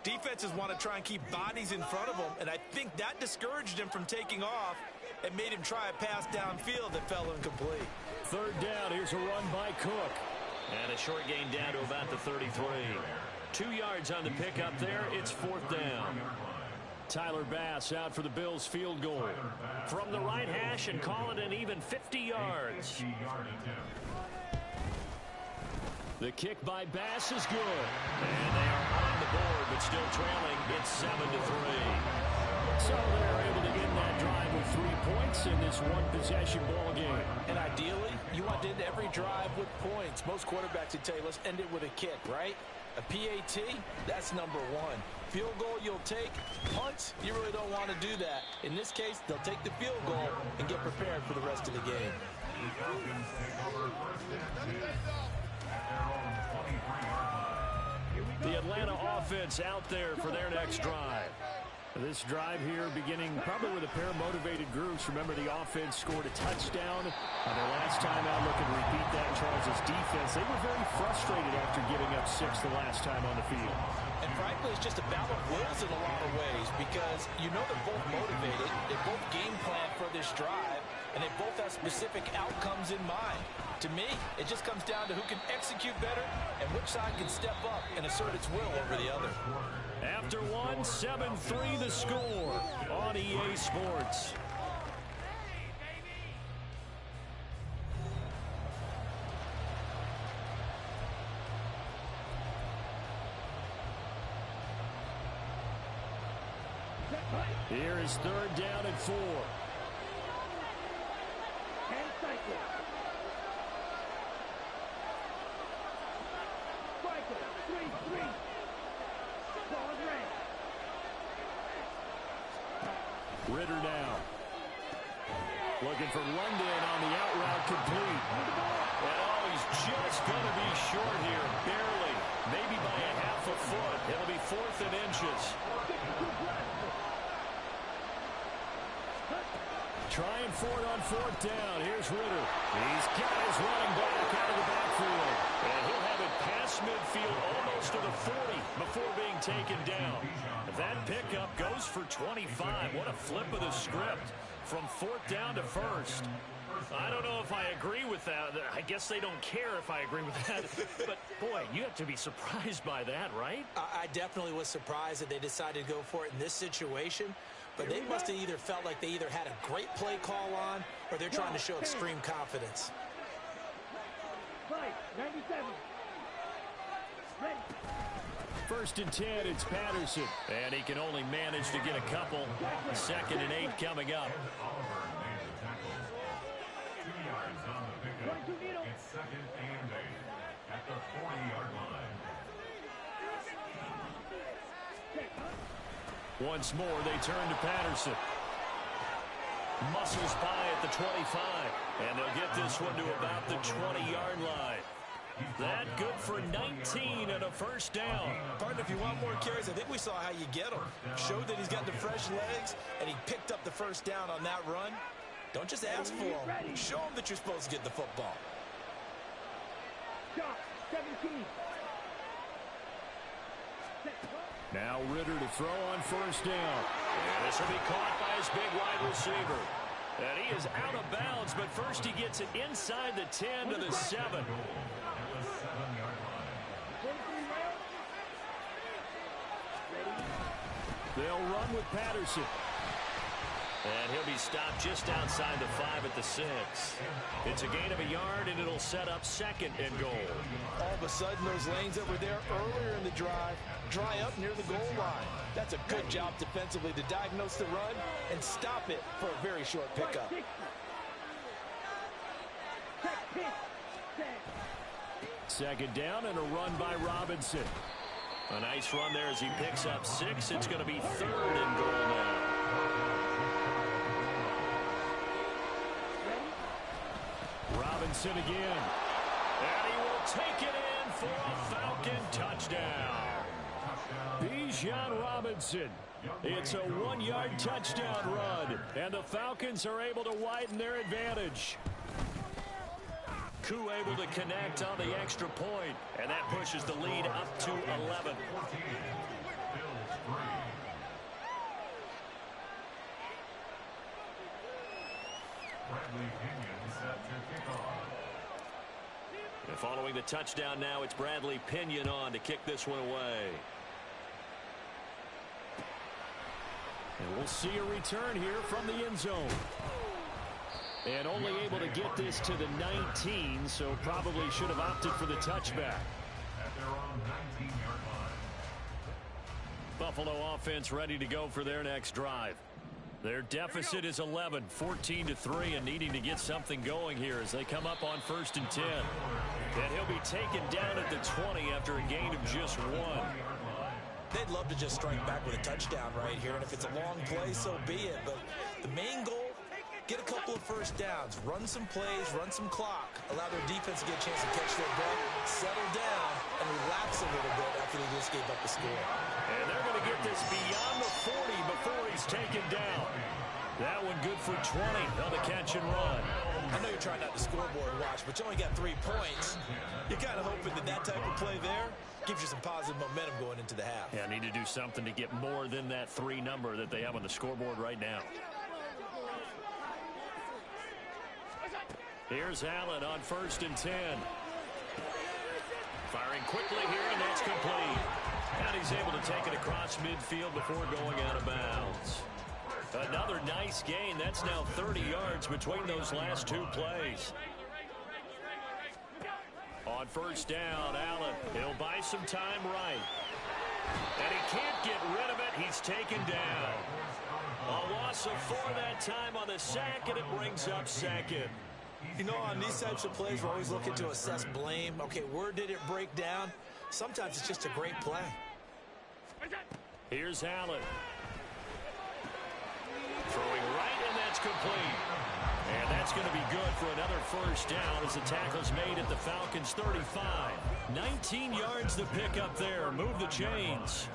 defenses want to try and keep bodies in front of them, and I think that discouraged him from taking off and made him try a pass downfield that fell incomplete. 3rd down, here's a run by Cook. And a short gain down to about the 33. 2 yards on the pickup there, it's 4th down. Tyler Bass out for the Bills field goal. From the right hash, and call it an even 50 yards. The kick by Bass is good. And they are on the board, but still trailing. It's 7-3. So they're able to end that drive with 3 points in this one-possession ball game. And ideally, you want to end every drive with points. Most quarterbacks would tell you, let's end it with a kick, right? A PAT, that's number one. Field goal you'll take. Punts, you really don't want to do that. In this case, they'll take the field goal and get prepared for the rest of the game. The Atlanta offense out there for their next drive. This drive here beginning probably with a pair of motivated groups. Remember, the offense scored a touchdown on their last time out. Looking to repeat that. Charles' defense, they were very frustrated after giving up 6 the last time on the field. And frankly, it's just a battle of wills in a lot of ways, because you know they're both motivated, they both game plan for this drive, and they both have specific outcomes in mind. To me, it just comes down to who can execute better and which side can step up and assert its will over the other. After one, 7-3 the score on EA Sports. Here is 3rd down and 4. Ritter now. Looking for London on the out route complete. And oh, he's just going to be short here. Barely. Maybe by a half a foot. It'll be 4th and inches. Trying for it on 4th down. Here's Ritter. He's got his running back out of the backfield. And he'll have it past midfield almost to the 40 before being taken down. That pickup goes for 25. What a flip of the script from 4th down to 1st. I don't know if I agree with that. I guess they don't care if I agree with that. But, boy, you have to be surprised by that, right? I definitely was surprised that they decided to go for it in this situation. but they must have either felt like they either had a great play call on or they're trying to show extreme confidence. 97. Ready. 1st and 10, it's Patterson. And he can only manage to get a couple. 2nd and 8 coming up. Oliver made the tackle. 2 yards on the pickup. It's 2nd and 8 at the 40-yard line. Once more, they turn to Patterson. Muscles by at the 25. And they'll get this one to about the 20-yard line. That good for 19 and a 1st down. Partner, if you want more carries, I think we saw how you get them. Showed that he's got the fresh legs, and he picked up the 1st down on that run. Don't just ask for them. Show them that you're supposed to get the football. Shot. 17. Now Ritter to throw on 1st down. And this will be caught by his big wide receiver. And he is out of bounds, but first he gets it inside the 10 to the 7. They'll run with Patterson. And he'll be stopped just outside the 5 at the 6. It's a gain of a yard, and it'll set up 2nd and goal. All of a sudden, those lanes that were there earlier in the drive dry up near the goal line. That's a good job defensively to diagnose the run and stop it for a very short pickup. 2nd down and a run by Robinson. A nice run there as he picks up 6. It's going to be 3rd and goal now. Robinson again. And he will take it in for a Falcon touchdown. Bijan Robinson. It's a 1-yard touchdown run. And the Falcons are able to widen their advantage. Koo able to connect on the extra point. And that pushes the lead up to 11. And following the touchdown now, it's Bradley Pinion on to kick this one away. And we'll see a return here from the end zone. And only able to get this to the 19, so probably should have opted for the touchback. At their own 19-yard line. Buffalo offense ready to go for their next drive. Their deficit is 11, 14-3, and needing to get something going here as they come up on 1st and 10. And he'll be taken down at the 20 after a gain of just 1. They'd love to just strike back with a touchdown right here, and if it's a long play, so be it. But the main goal, get a couple of 1st downs, run some plays, run some clock, allow their defense to get a chance to catch their breath, settle down, and relax a little bit after they just gave up the score. And they're going to get this beyond the 40 before he's taken down. That one good for 20 on the catch and run. I know you're trying not to scoreboard watch, but you only got 3 points. You're kind of hoping that that type of play there gives you some positive momentum going into the half. Yeah, need to do something to get more than that 3 number that they have on the scoreboard right now. Here's Allen on 1st and 10. Firing quickly here, and that's complete. And he's able to take it across midfield before going out of bounds. Another nice gain. That's now 30 yards between those last 2 plays. On 1st down, Allen, he'll buy some time right. And he can't get rid of it. He's taken down. A loss of 4 that time on the sack, and it brings up 2nd. You know, on these types of plays, we're always looking to assess blame. Okay, where did it break down? Sometimes it's just a great play. Here's Allen. Throwing right, and that's complete. And that's going to be good for another 1st down as the tackle's made at the Falcons' 35. 19 yards to pick up there. Move the chains.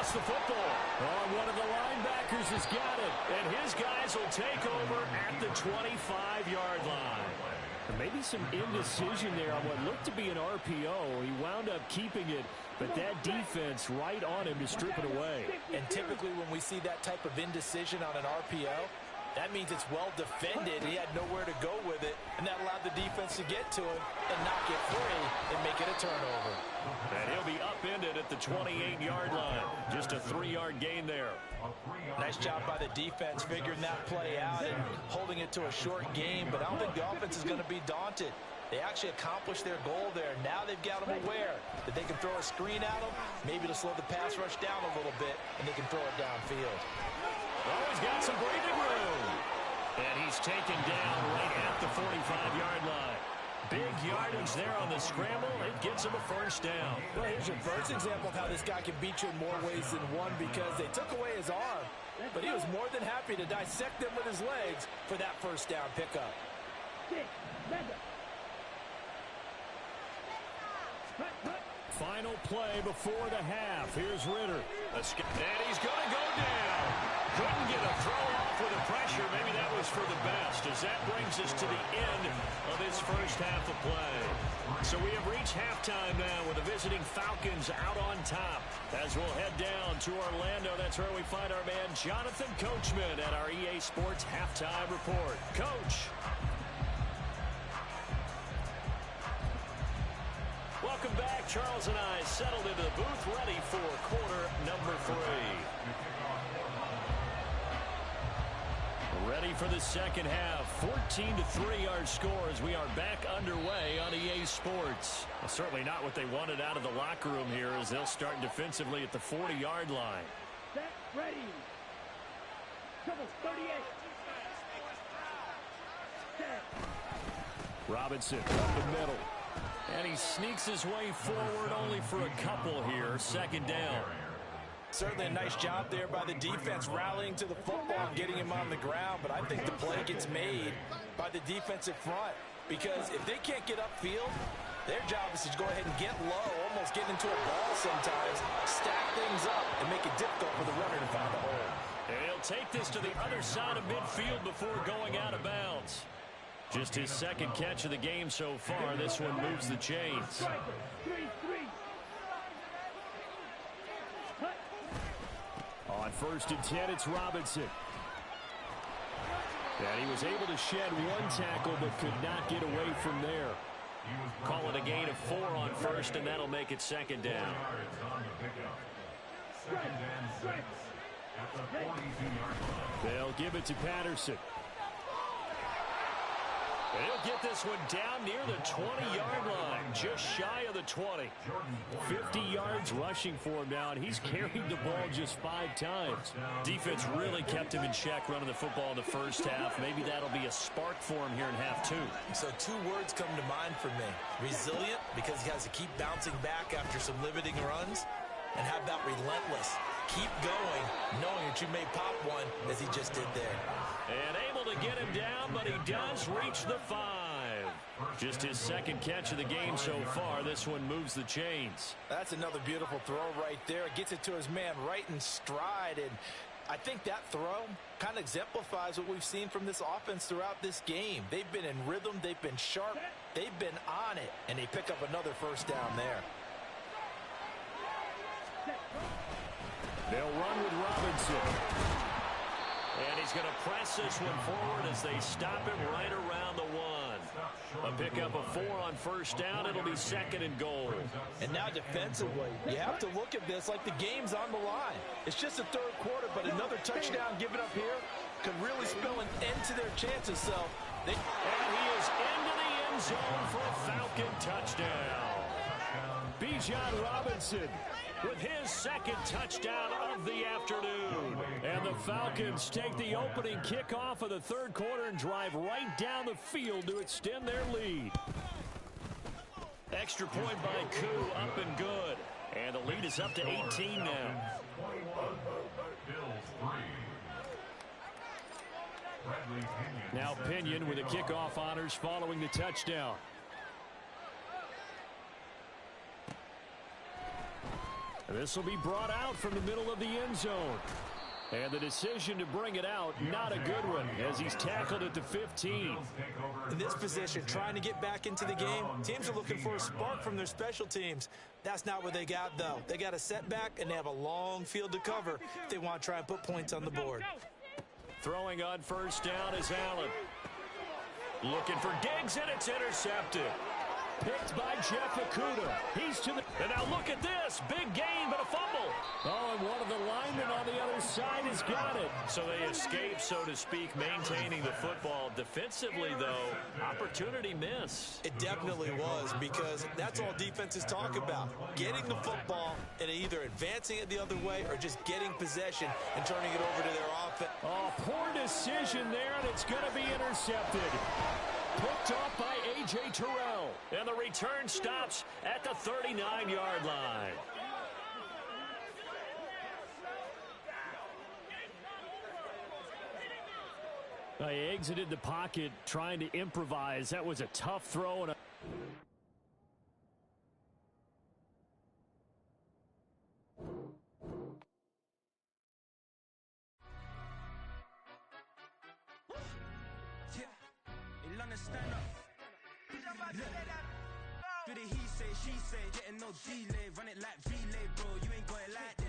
The football. Oh, one of the linebackers has got it, and his guys will take over at the 25-yard line. And maybe some indecision there on what looked to be an RPO. He wound up keeping it, but that defense right on him to strip it away. And typically when we see that type of indecision on an RPO, that means it's well defended. He had nowhere to go with it, and that allowed the defense to get to him and knock it free and make it a turnover. And he'll be upended at the 28-yard line. Just a 3-yard gain there. Nice job by the defense figuring that play out and holding it to a short game, but I don't think the offense is going to be daunted. They actually accomplished their goal there. Now they've got them aware that they can throw a screen at them, maybe to slow the pass rush down a little bit, and they can throw it downfield. Oh, he's got some breathing room. And he's taken down right at the 45-yard line. Big yardage there on the scramble. It gets him a first down. Well, here's your first example of how this guy can beat you in more ways than one, because they took away his arm, but he was more than happy to dissect them with his legs for that first down pickup. Final play before the half. Here's Ritter. And he's going to go down. Couldn't get a throw off with the pressure. Maybe that was for the best, as that brings us to the end of this first half of play. So we have reached halftime now with the visiting Falcons out on top. As we'll head down to Orlando, that's where we find our man Jonathan Coachman at our EA Sports Halftime Report. Coach. Welcome back. Charles and I settled into the booth, ready for quarter number 3. Ready for the second half. 14-3 our score as we are back underway on EA Sports. Well, certainly not what they wanted out of the locker room here, as they'll start defensively at the 40-yard line. Set, ready. Double 38. Set. Robinson up the middle. And he sneaks his way forward, only for a couple here. Second down. Certainly a nice job there by the defense rallying to the football and getting him on the ground, but I think the play gets made by the defensive front, because if they can't get upfield, their job is to go ahead and get low, almost get into a ball sometimes, stack things up, and make it difficult for the runner to find a hole. And he'll take this to the other side of midfield before going out of bounds. Just his second catch of the game so far. This one moves the chains. 3-3. On 1st and 10, it's Robinson. And he was able to shed one tackle, but could not get away from there. Call it a gain of 4 on 1st, and that'll make it second down. They'll give it to Patterson. And he'll get this one down near the 20-yard line, just shy of the 20. 50 yards rushing for him now, and he's carried the ball just 5 times. Defense really kept him in check running the football in the first half. Maybe that'll be a spark for him here in half 2. So 2 words come to mind for me. Resilient, because he has to keep bouncing back after some limiting runs, and how about relentless? Keep going, knowing that you may pop one, as he just did there. And able to get him down, but he does reach the 5. Just his second catch of the game so far. This one moves the chains. That's another beautiful throw right there. Gets it to his man right in stride. And I think that throw kind of exemplifies what we've seen from this offense throughout this game. They've been in rhythm. They've been sharp. They've been on it. And they pick up another first down there. They'll run with Robinson. And he's going to press this one forward as they stop him right around the 1. A pickup of 4 on 1st down. It'll be 2nd and goal. And now defensively, you have to look at this like the game's on the line. It's just the 3rd quarter, but another touchdown given up here could really spell an end to their chances. So and he is into the end zone for a Falcon touchdown. Bijan Robinson with his second touchdown of the afternoon. And the Falcons take the opening kickoff of the 3rd quarter and drive right down the field to extend their lead. Extra point by Koo, up and good. And the lead is up to 18 now. Now Pinion with the kickoff honors following the touchdown. This will be brought out from the middle of the end zone. And the decision to bring it out, not a good one, as he's tackled at the 15. In this position, trying to get back into the game, teams are looking for a spark from their special teams. That's not what they got, though. They got a setback, and they have a long field to cover if they want to try and put points on the board. Throwing on first down is Allen. Looking for Diggs, and it's intercepted. Picked by Jeff Okudah. He's to the... And now look at this. Big gain, but a fumble. Oh, and one of the linemen on the other side has got it. So they escape, so to speak, maintaining the football. Defensively, though, opportunity missed. It definitely was, because that's all defenses talk about. Getting the football and either advancing it the other way or just getting possession and turning it over to their offense. Oh, poor decision there, and it's going to be intercepted. Picked off by A.J. Terrell. And the return stops at the 39-yard line. He exited the pocket trying to improvise. That was a tough throw. And stand up. Do the he say, she say, getting no delay, run it like relay, bro. You ain't got it like this.